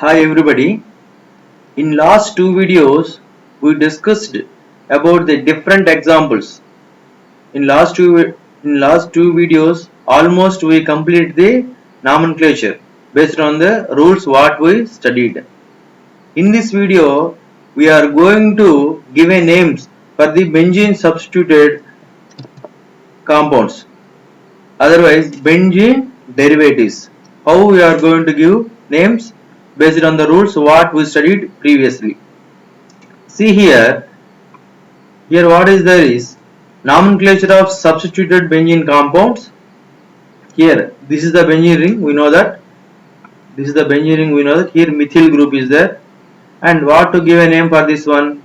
Hi everybody. In last two videos we discussed about the different examples. In last two videos almost we complete the nomenclature based on the rules what we studied. In this video we are going to give a names for the benzene substituted compounds, otherwise benzene derivatives. How we are going to give names based on the rules what we studied previously. See here what is there is nomenclature of substituted benzene compounds. Here this is the benzene ring, we know that. This is the benzene ring, we know that. Here methyl group is there, and what to give a name for this one?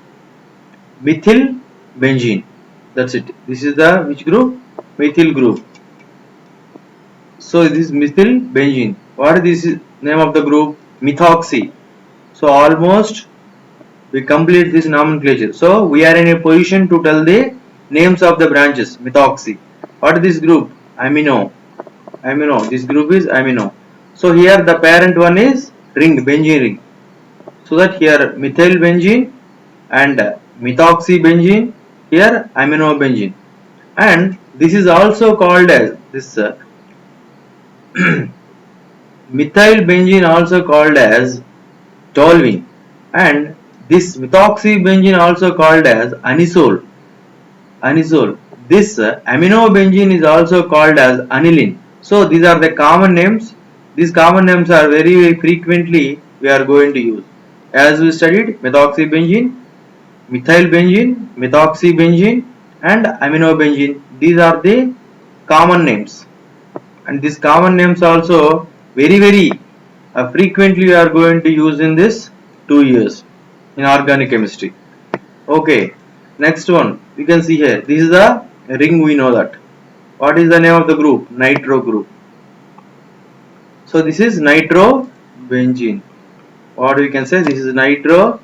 Methyl benzene. That's it. This is the which group? Methyl group. So this is methyl benzene. What is this name of the group? Methoxy. So almost we complete this nomenclature. So we are in a position to tell the names of the branches. Methoxy. What is this group? Amino. This group is amino. So here the parent one is ring, benzene ring. So that here methyl benzene and methoxy benzene, here amino benzene, and this is also called as this methyl benzene also called as toluene, and this methoxy benzene also called as anisole. This amino benzene is also called as aniline. So these are the common names. These common names are very frequently we are going to use. As we studied, methoxy benzene, methyl benzene, methoxy benzene, and amino benzene. These are the common names, and these common names also very frequently we are going to use in this 2 years in organic chemistry. Okay, next one you can see here. This is the ring, we know that. What is the name of the group? Nitro group. So this is nitro benzene. What we can say? This is nitro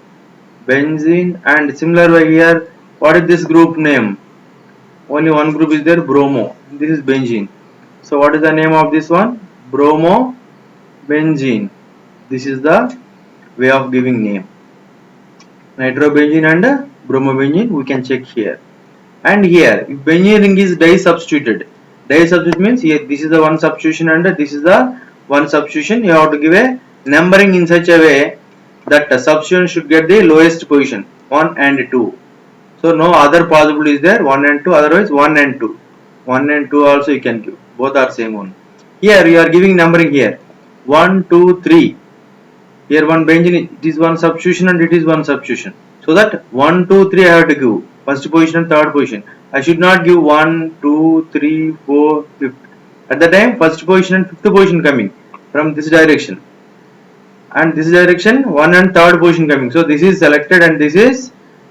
benzene, and similar way here. What is this group name? Only one group is there, bromo. This is benzene. So what is the name of this one? Bromo benzene. This is the way of giving name. Nitrobenzene and bromobenzene we can check here. And here if benzene ring is disubstituted. Disubstitute means here this is the one substitution and this is the one substitution. You have to give a numbering in such a way that the substitution should get the lowest position, 1 and 2. So no other possibility is there, 1 and 2, otherwise 1 and 2. 1 and 2 also you can give. Both are same one. Here you are giving numbering here. 1, 2, 3. Here one benzene, it is one substitution and it is one substitution. So that 1, 2, 3 I have to give. First position and third position. I should not give 1, 2, 3, 4, 5th. At the time first position and fifth position coming from this direction. And this direction 1 and third position coming. So this is selected and this is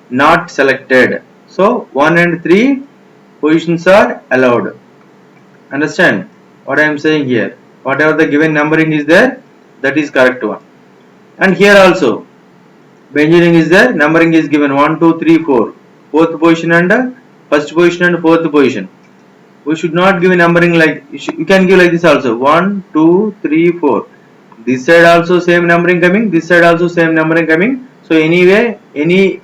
not selected. So 1 and 3 positions are allowed. Understand what I am saying here? Whatever the given numbering is there, that is correct one. And here also benzene ring is there, numbering is given 1, 2, 3, 4. Fourth position and first position and fourth position. We should not give a numbering like, you can give like this also, 1, 2, 3, 4. This side also same numbering coming, this side also same numbering coming. So anyway, any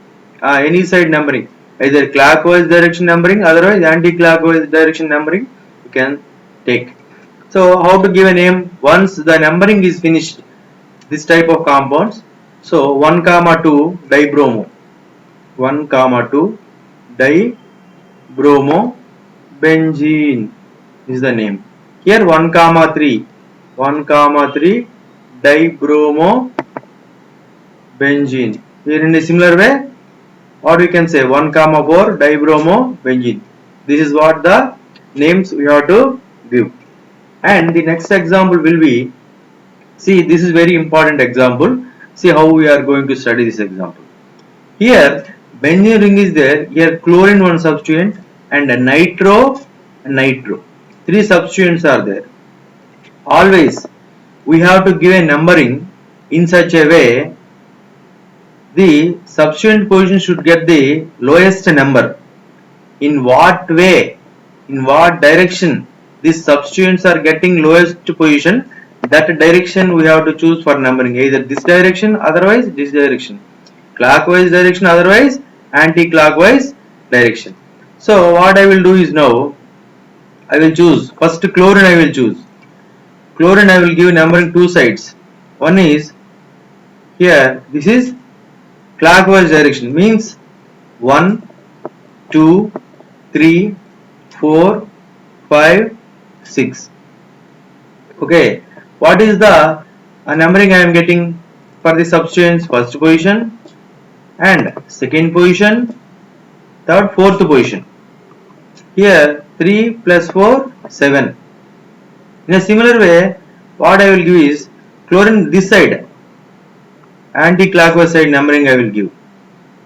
side numbering, either clockwise direction numbering, otherwise anti-clockwise direction numbering you can take. So how to give a name? Once the numbering is finished, this type of compounds. So 1, 2 dibromo, 1, 2 dibromo benzene is the name. Here 1, 3 dibromo benzene. Here in a similar way, what we can say, 1, 4 dibromo benzene. This is what the names we have to give. And the next example will be, see this is very important example. See how we are going to study this example. Here benzene ring is there, here chlorine one substituent and nitro. 3 substituents are there. Always we have to give a numbering in such a way the substituent position should get the lowest number. In what way, in what direction these substituents are getting lowest position, that direction we have to choose for numbering, either this direction, otherwise this direction, clockwise direction, otherwise anti-clockwise direction. So what I will do is, now I will choose first chlorine. I will choose chlorine. I will give numbering two sides. One is here, this is clockwise direction, means 1, 2, 3, 4, 5, 6. Okay, what is the numbering I am getting for the substance? First position and second position, third, fourth position. Here 3 plus 4, 7. In a similar way, what I will give is chlorine this side, anti-clockwise side numbering I will give.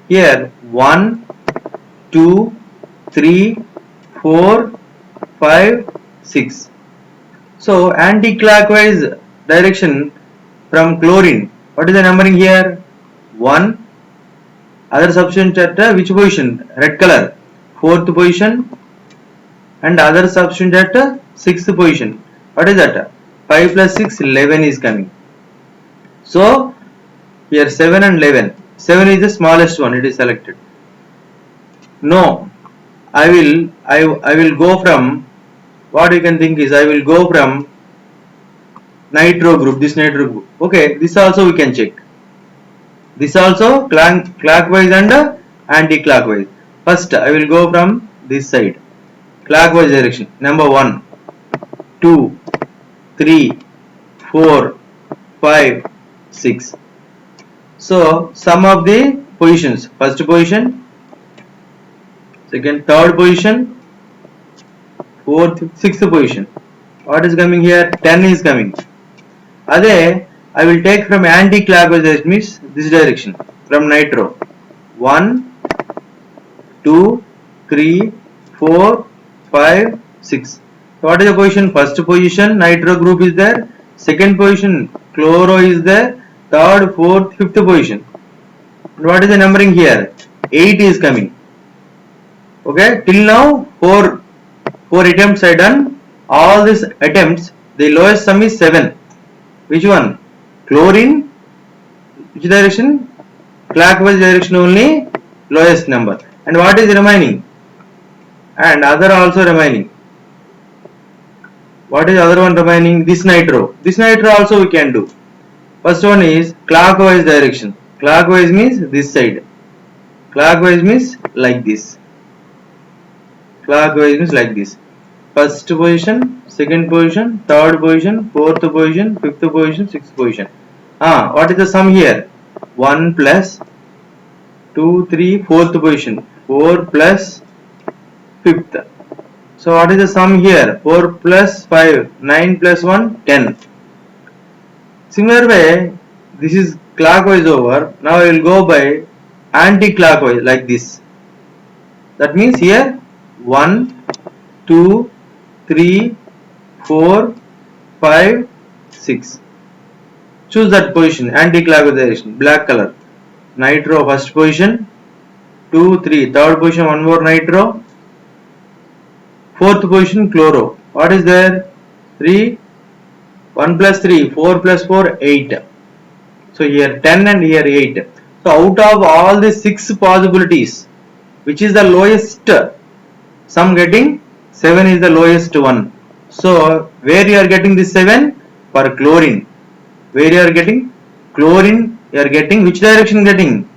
Here 1, 2, 3, 4, 5, 6. So anti-clockwise direction from chlorine. What is the numbering here? 1. Other substance at which position? Red color. Fourth position. And other substance at sixth position. What is that? 5 plus 6, 11 is coming. So here 7 and 11. 7 is the smallest one. It is selected. No, I will go from, what you can think is, I will go from nitro group, this nitro group. Okay, this also we can check. This also clockwise and anti-clockwise. First I will go from this side, clockwise direction. Number 1, 2, 3, 4, 5, 6. So sum of the positions: first position, second, third position, fourth, sixth position. What is coming here? 10 is coming. Adhe I will take from anti-clockwise direction, means this direction, from nitro. 1, 2, 3, 4, 5, 6. So what is the position? First position, nitro group is there. Second position, chloro is there. Third, fourth, fifth position. And what is the numbering here? 8 is coming. Okay, till now 4 attempts I done. All these attempts, the lowest sum is 7. Which one? Chlorine. Which direction? Clockwise direction only, lowest number. And what is remaining? And other also remaining. What is other one remaining? This nitro. This nitro also we can do. First one is clockwise direction. Clockwise means this side. Clockwise means like this. Clockwise means like this. First position, second position, third position, fourth position, fifth position, sixth position. What is the sum here? 1 plus 2, 3, fourth position. 4 plus fifth. So what is the sum here? 4 plus 5, 9 plus 1, 10. Similar way, this is clockwise over. Now I will go by anti-clockwise like this. That means here 1, 2, 3, 4, 5, 6. Choose that position, anti-clockwise direction, black color. Nitro first position, 2, 3, third position, one more nitro, fourth position chloro. What is there? 3, 1 plus 3, 4 plus 4, 8. So here 10 and here 8. So out of all the 6 possibilities, which is the lowest sum getting? 7 is the lowest one. So where you are getting this 7? For chlorine. Where you are getting? Chlorine you are getting. Which direction getting?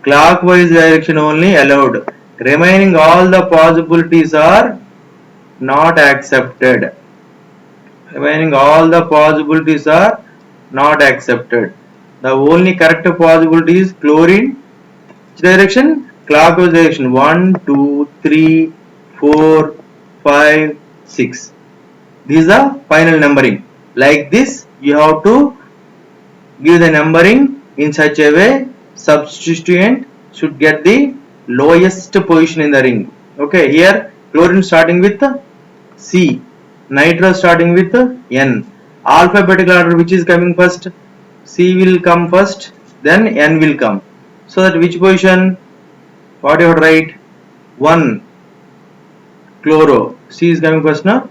Clockwise direction only allowed. Remaining all the possibilities are not accepted. Remaining all the possibilities are not accepted. The only correct possibility is chlorine. Which direction? Clockwise direction. 1, 2, 3, 4, 5, 6. These are final numbering. Like this, you have to give the numbering in such a way substituent should get the lowest position in the ring. Okay, here chlorine starting with C, nitro starting with N. Alphabetical order, which is coming first? C will come first, then N will come. So that which position? What you have to write? 1 chloro. C is coming first now.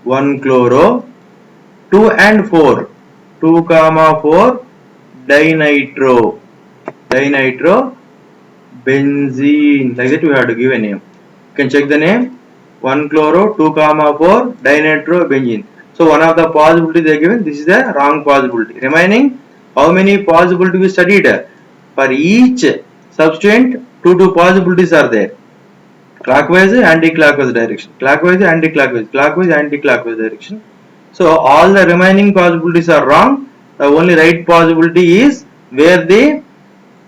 1 chloro. 2 and 4. 2 comma 4 dinitro benzene. Like that we have to give a name. You can check the name. 1 chloro 2 comma 4 dinitrobenzene. So one of the possibility they are given. This is the wrong possibility. Remaining, how many possibility we studied? For each substituent, two possibilities are there. Clockwise, anti-clockwise direction. Clockwise, anti-clockwise. Clockwise, anti-clockwise direction. So all the remaining possibilities are wrong. The only right possibility is where the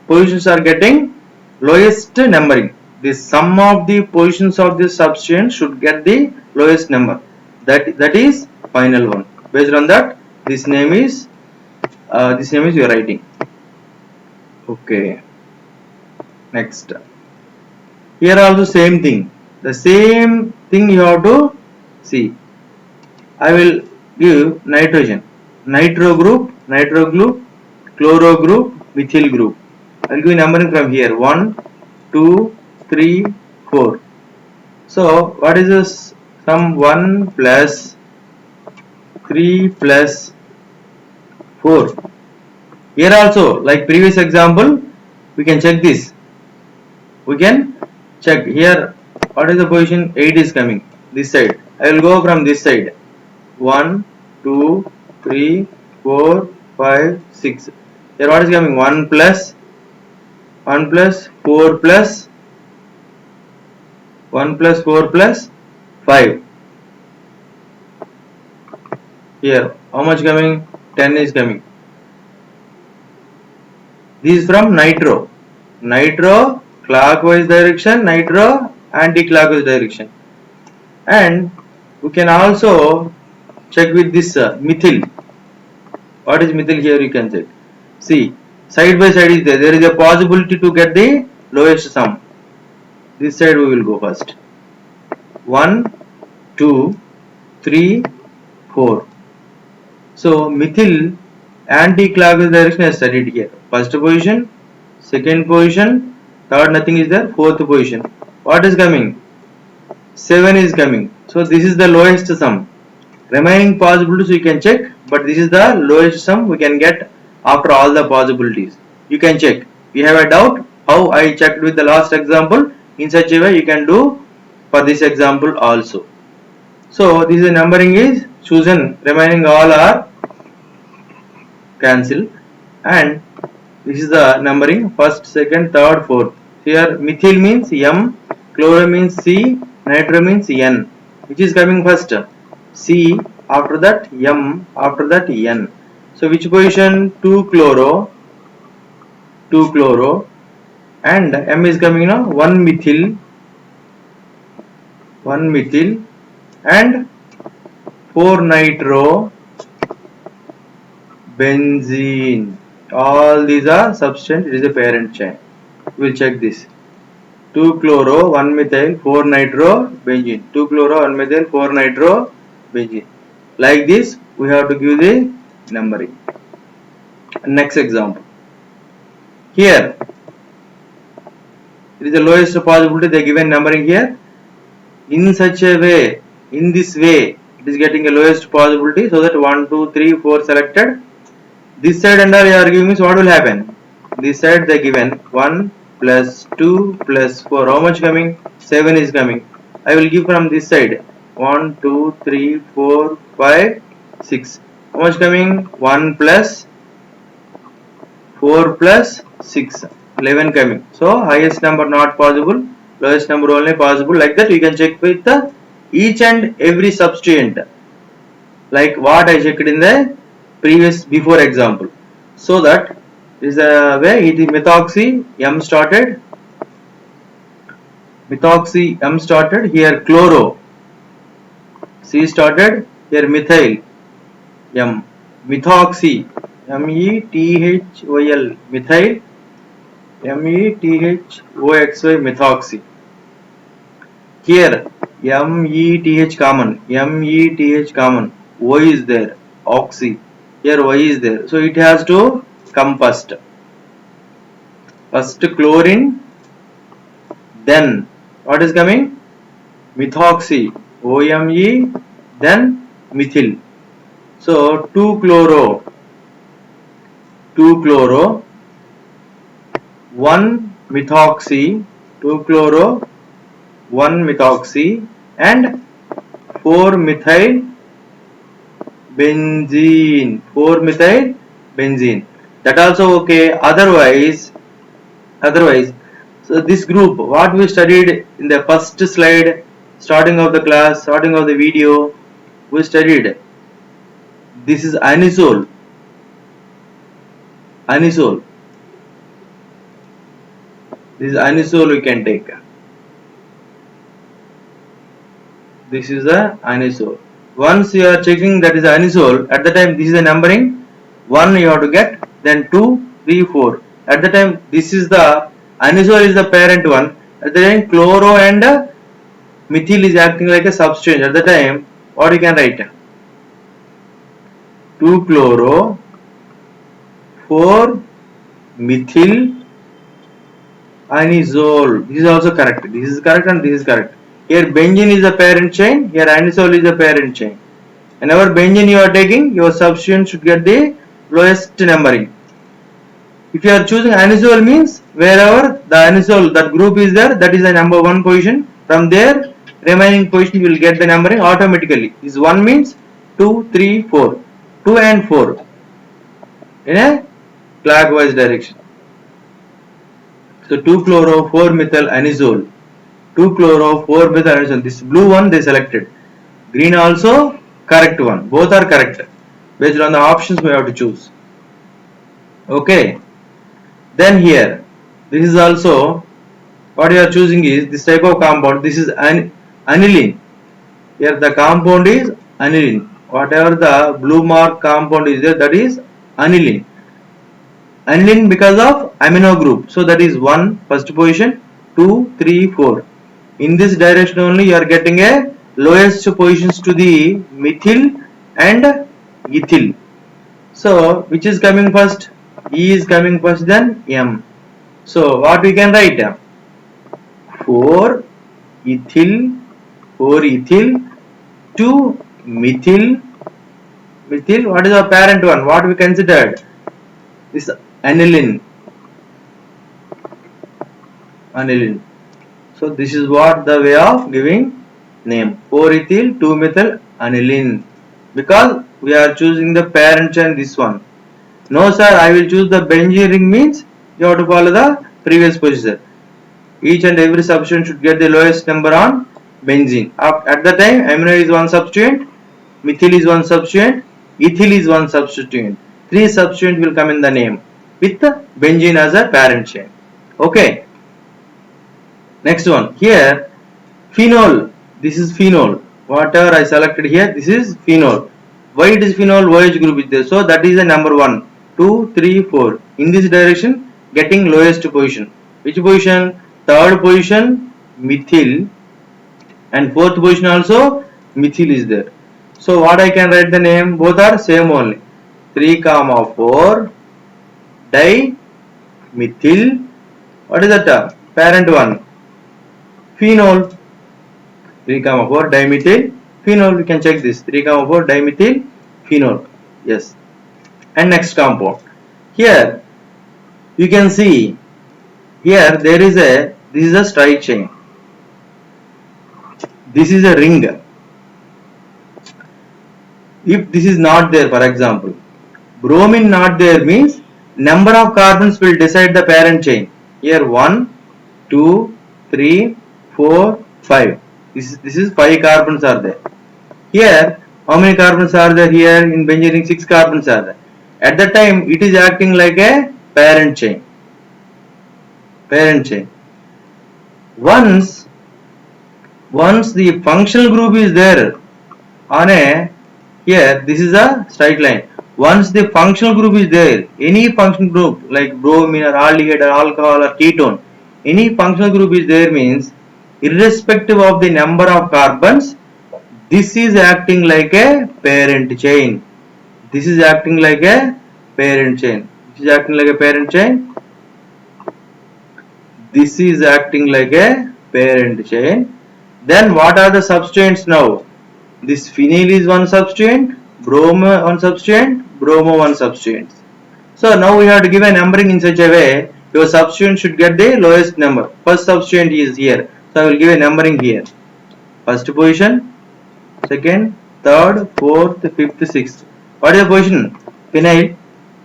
positions are getting lowest numbering. The sum of the positions of this substituent should get the lowest number. That is final one. Based on that, this name is you are writing. Okay. Next. Here also same thing. The same thing you have to see. I will give nitrogen, nitro group, chloro group, methyl group. I will give numbering from here 1, 2, 3, 4. So what is this? Sum 1 plus 3 plus 4. Here also, like previous example, we can check this. We can check here. What is the position? 8 is coming this side. I will go from this side. 1, 2, 3, 4, 5, 6. Here what is coming? 1 plus 4 plus 1 plus 4 plus 5. Here how much coming? 10 is coming. This is from nitro. Nitro clockwise direction, nitro anti-clockwise direction. And we can also check with this methyl. What is methyl? Here you can check. See, side by side is there. There is a possibility to get the lowest sum. This side we will go first. 1, 2, 3, 4. So methyl anti-clockwise direction is studied here. First position, second position, third nothing is there, fourth position. What is coming? 7 is coming. So this is the lowest sum. Remaining possibilities you can check, but this is the lowest sum we can get after all the possibilities. You can check. You have a doubt how I checked with the last example, in such a way you can do for this example also. So this is numbering is chosen, remaining all are cancelled, and this is the numbering first, second, third, fourth. Here methyl means M, chloro means C, nitro means N. Which is coming first? C, after that M, after that N. So which position? 2 chloro, and M is coming now 1 methyl, and 4 nitro benzene. All these are substituent. It is a parent chain. We will check this. 2 chloro, 1 methyl, 4 nitro benzene. 2 chloro, 1 methyl, 4 nitro benzene. Like this, we have to give the numbering. Next example. Here, it is the lowest possibility. They given numbering here. In such a way, in this way, it is getting a lowest possibility. So that 1, 2, 3, 4 selected. This side and all you are giving means what will happen? This side they given 1 plus 2 plus 4. How much coming? 7 is coming. I will give from this side. 1, 2, 3, 4, 5, 6. How much coming? 1 plus 4 plus 6. 11 coming. So highest number not possible. Lowest number only possible. Like that you can check with the each and every substituent. Like what I checked in the previous before example. So that is a way it is methoxy M started. Methoxy M started. Here chloro C started. Here methyl M. Methoxy METHYL methyl METHOXY methoxy. Here METH common O is there, oxy. Here Y is there, so it has to come first. First chlorine, then what is coming? Methoxy, OME, then methyl. So 2 chloro, 2-chloro, 1-methoxy, 2-chloro, 1-methoxy, and 4-methyl benzene, 4-methyl benzene. That also okay. Otherwise, so this group, what we studied in the first slide, starting of the class, starting of the video, we studied this is anisole. This is anisole we can take. This is the anisole. Once you are checking that is anisole, at the time this is the numbering 1 you have to get, then 2, 3, 4. At the time this is the anisole is the parent one. At the time chloro and methyl is acting like a substituent. At the time what you can write? 2-chloro, 4-methyl anisole. This is also correct. This is correct and this is correct. Here benzene is the parent chain. Here anisole is the parent chain. Whenever benzene you are taking, your substituent should get the lowest numbering. If you are choosing anisole means wherever the anisole that group is there, that is the number 1 position. From there remaining position you will get the numbering automatically. This 1 means 2, 3, 4. 2 and 4 in a clockwise direction. So 2-chloro, 4-methyl anisole. 2-chloro, 4-methyl anisole. This blue one they selected. Green also correct one. Both are correct. Based on the options we have to choose. Okay. Then here, this is also what you are choosing is this type of compound. This is aniline. Here the compound is aniline. Whatever the blue mark compound is there, that is aniline. Aniline because of amino group. So that is 1 first position, 2, 3, 4. In this direction only you are getting a lowest positions to the methyl and ethyl. So which is coming first? E is coming first, then M. So what we can write? 4-ethyl, 2-methyl. What is our parent one? What we considered? This aniline. So this is what the way of giving name. 4-ethyl, 2-methyl aniline. Because we are choosing the parent chain, this one. No sir, I will choose the benzene ring means you have to follow the previous position. Each and every substituent should get the lowest number on benzene. At the time amino is one substituent, methyl is one substituent, ethyl is one substituent. 3 substituent will come in the name with the benzene as a parent chain. Okay. Next one. Here phenol. This is phenol. Whatever I selected here, this is phenol. Why it is phenol? OH group is there. So that is the number 1, 2, 3, 4. In this direction, getting lowest position. Which position? 3rd position methyl, and 4th position also methyl is there. So what I can write the name? Both are same only. 3,4 dimethyl. What is that? Parent one. Phenol. 3,4 dimethyl phenol. We can check this. 3,4 dimethyl phenol. Yes. And next compound. Here you can see. Here there is this is a straight chain. This is a ring. If this is not there, for example, bromine not there means number of carbons will decide the parent chain. Here 1, 2, 3, 4, 5. This is 5 carbons are there. Here how many carbons are there? Here in benzene ring 6 carbons are there. At that time it is acting like a parent chain. Once the functional group is there on a, here this is a straight line. Once the functional group is there, any functional group like bromine or aldehyde or alcohol or ketone, any functional group is there means irrespective of the number of carbons, this is acting like a parent chain. This is acting like a parent chain. This is acting like a parent chain. This is acting like a parent chain. Then what are the substituents now? This phenyl is one substituent, bromo one substituent, bromo one substituent. So now we have to give a numbering in such a way your substituent should get the lowest number. First substituent is here, so I will give a numbering here. First position, second, third, fourth, fifth, sixth. What is the position? Phenyl.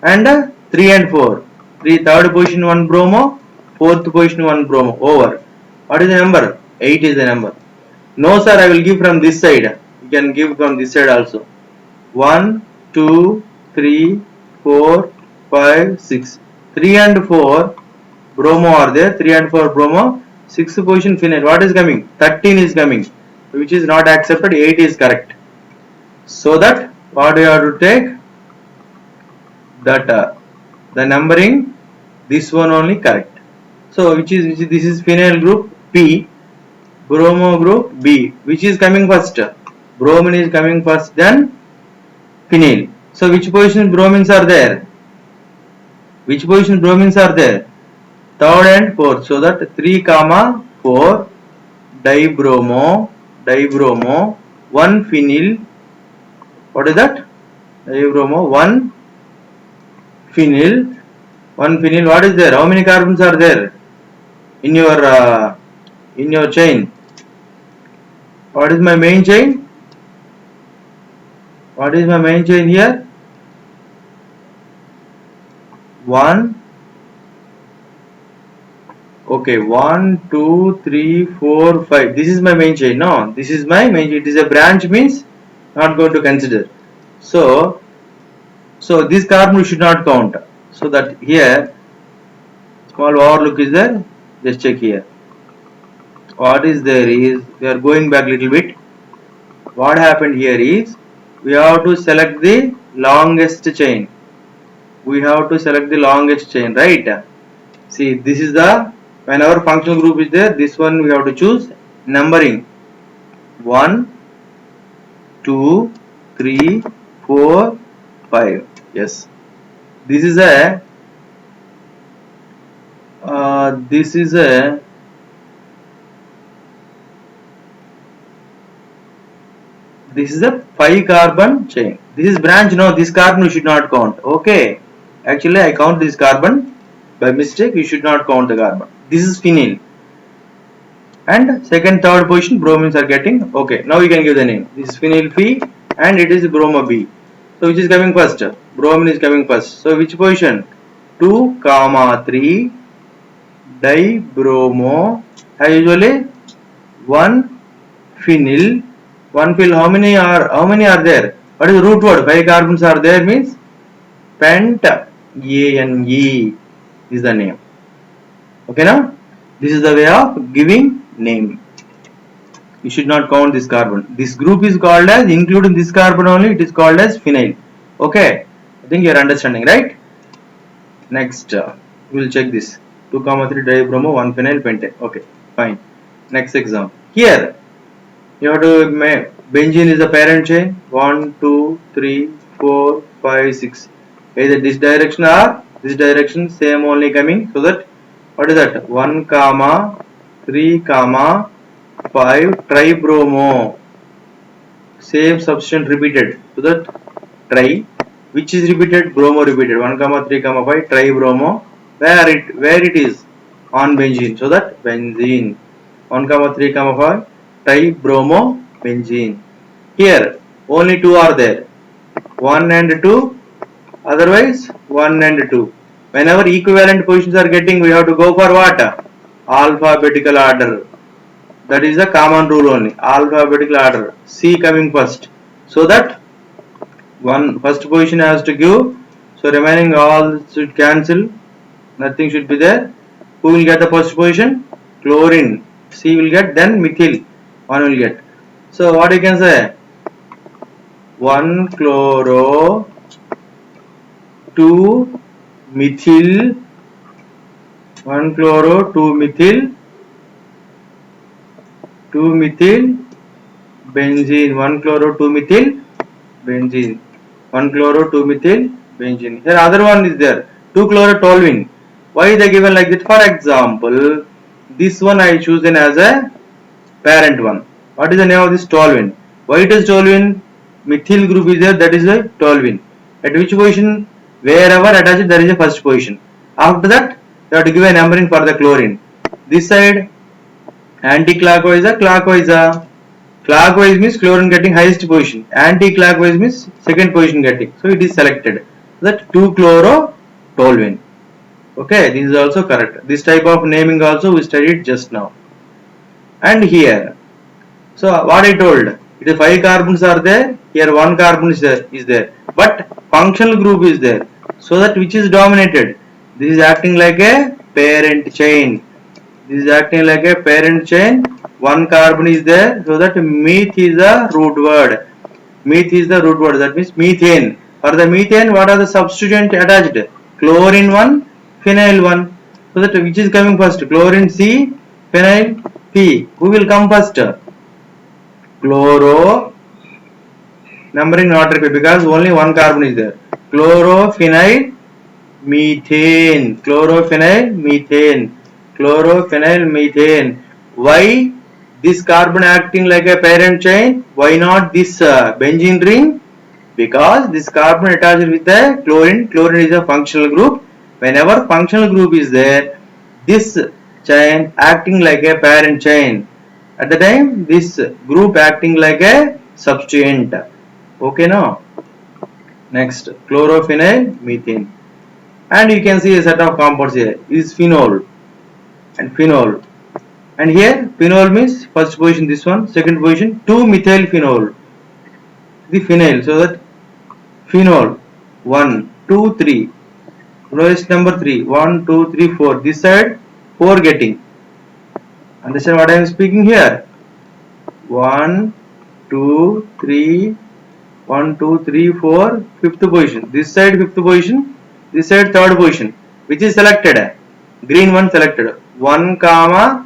And 3 and 4. 3 third position 1 bromo, fourth position 1 bromo. Over. What is the number? 8 is the number. No sir, I will give from this side. You can give from this side also. 1, 2, 3, 4, 5, 6. 3 and 4 bromo are there. 3 and 4 bromo. 6th position phenyl. What is coming? 13 is coming, which is not accepted. 8 is correct. So that what you have to take, that the numbering, this one only correct. So which is this is phenyl group P, bromo group B. Which is coming first? Bromine is coming first, then phenyl. So which position bromines are there? Which position bromines are there? Third and fourth. So that 3, 4 dibromo, 1 phenyl. What is that? Dibromo, 1 phenyl. 1 phenyl. What is there? How many carbons are there in your chain? What is my main chain? What is my main chain here? 1. Okay, 1, 2, 3, 4, 5. This is my main chain. No, this is my main chain. It is a branch, means not going to consider. So this carbon we should not count. So that here small overlook is there. Just check here. What is there is, we are going back a little bit. What happened here is, we have to select the longest chain. We have to select the longest chain, right? See, this is the, whenever functional group is there, this one we have to choose numbering 1, 2, 3, 4, 5. Yes, this is a this is a this is a 5 carbon chain. This is branch. No, this carbon you should not count. Okay, actually I count this carbon by mistake. You should not count the carbon. This is phenyl, and second, third position bromines are getting. Okay, now you can give the name. This is phenyl P and it is bromo B. So which is coming first? Bromine is coming first. So which position? 2, 3 dibromo. As usually 1 phenyl. 1 phenyl. How many are there? What is the root word? 5 carbons are there, means pent. ANE is the name. Okay, now this is the way of giving name. You should not count this carbon. This group is called as, including this carbon only, it is called as phenyl. Okay, I think you are understanding, right? Next, we will check this. 2, 3 dibromo, 1 phenyl pentane. Okay, fine. Next example. Here, you have to make benzene is the parent chain. 1, 2, 3, 4, 5, 6. Either this direction or this direction, same only coming. So that, what is that? 1, 3, 5 tribromo. Same substance repeated. So that tri, which is repeated? Bromo repeated. 1, 3, 5 tribromo. Where it is? On benzene. So that benzene. 1, 3, 5 tribromo benzene. Here only 2 are there. 1 and 2. Otherwise 1 and 2. Whenever equivalent positions are getting, we have to go for what? Alphabetical order. That is the common rule only. Alphabetical order. C coming first. So that first position has to give. So remaining all should cancel. Nothing should be there. Who will get the first position? Chlorine. C will get, then methyl. 1 will get. So what you can say? 1 chloro, 2 methyl, 1 chloro, 2 methyl, 2 methyl benzene, 1 chloro, 2 methyl benzene, 1 chloro, 2 methyl benzene. Here other one is there, 2 chlorotoluene. Why they given like that? For example, this one I chosen as a parent one. What is the name of this? Toluene. Why it is toluene? Methyl group is there, that is a toluene. At which position Wherever attached there is a first position. After that you have to give a numbering for the chlorine. This side anti-clockwise or clockwise. Clockwise means chlorine getting highest position. Anti-clockwise means second position getting. So it is selected. That 2-chlorotoluene. Okay, this is also correct. This type of naming also we studied just now. And here, so what I told, it is 5 carbons are there. Here 1 carbon is there, but functional group is there. So that which is dominated? This is acting like a parent chain. This is acting like a parent chain. 1 carbon is there, so that meth is the root word. Meth is the root word. That means methane. For the methane, what are the substituent attached? Chlorine 1, phenyl 1. So that which is coming first? Chlorine C, phenyl P. Who will come first? Chloro. Numbering not required because only 1 carbon is there. Chlorophenyl methane. Chlorophenyl methane. Chlorophenyl methane. Why this carbon acting like a parent chain? Why not this benzene ring? Because this carbon attached with the chlorine. Chlorine is a functional group. Whenever functional group is there, this chain acting like a parent chain. At the time, this group acting like a substituent. Okay, now next chlorophenyl methane, and you can see a set of compounds here is phenol and phenol, and here phenol means first position this one, second position 2-methyl phenol, the phenyl. So that phenol 1 2 3, lowest number 3, 1 2 3 4, this side 4 getting. Understand what I am speaking here? 1 2 3 1 2 3 4, fifth position. This side fifth position, this side third position. Which is selected? Green one selected. 1 comma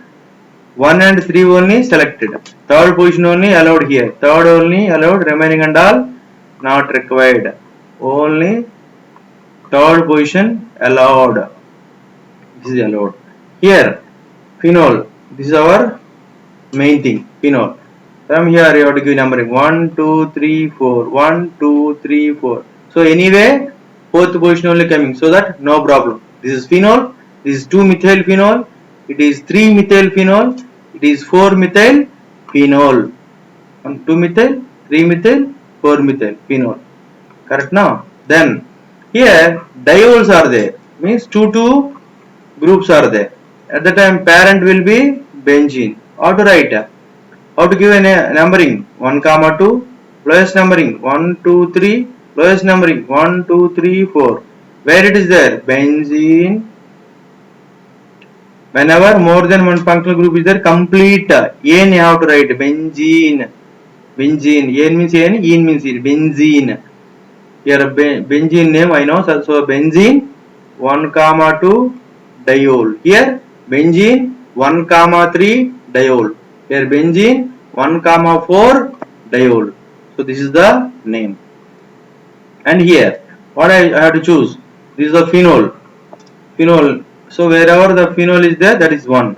1 and 3 only selected. Third position only allowed here. Third only allowed. Remaining and all not required. Only third position allowed. This is allowed. Here phenol. This is our main thing. Phenol. From here you have to give numbering 1 2 3 4, 1 2 3 4. So anyway fourth position only coming, so that no problem. This is phenol, this is 2-methyl phenol, it is 3-methyl phenol, it is 4-methyl phenol. 2-methyl, 3-methyl, 4-methyl phenol. Correct now? Then here diols are there, means 2 groups are there. At the time parent will be benzene. How to write? How to give a numbering? 1 comma 2, lowest numbering 1 2 3, lowest numbering 1 2 3 4. Where it is there? Benzene. Whenever more than one functional group is there, complete N you have to write benzene. Benzene. N means N, En means E. Benzene. Here benzene name I know. So benzene 1 comma 2 diol. Here benzene 1 comma 3 diol. Here benzene 1 comma 4 diol. So this is the name. And here what I have to choose? This is the phenol. Phenol. So wherever the phenol is there, that is 1.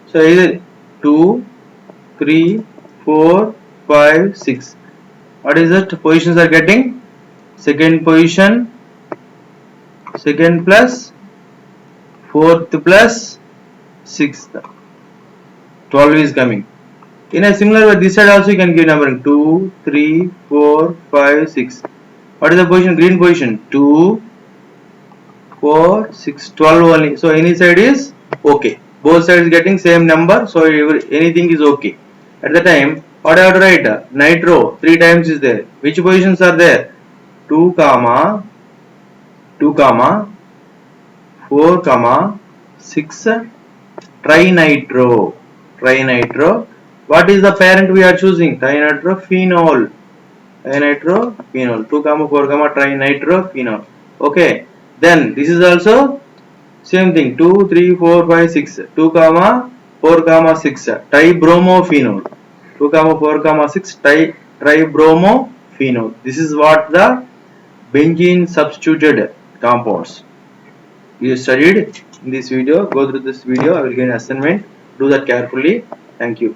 So either 2, 3, 4, 5, 6. What is that? Positions are getting? Second position, second plus, fourth plus, sixth. 12 is coming. In a similar way, this side also you can give numbering 2, 3, 4, 5, 6. What is the position? Green position 2, 4, 6, 12 only. So any side is okay. Both sides getting same number. So anything is okay. At the time, what I have to write? Nitro 3 times is there. Which positions are there? 2 comma 2 comma 4 comma 6 trinitro. Trinitro. What is the parent we are choosing? Trinitrophenol. Trinitrophenol. 2 comma 4 comma trinitrophenol. Okay. Then this is also same thing. 2 3 4 5 6. 2 comma 4 comma 6 tribromophenol. 2 comma 4 comma 6 tribromophenol. This is what the benzene substituted compounds you studied in this video. Go through this video. I will give an assignment. Do that carefully. Thank you.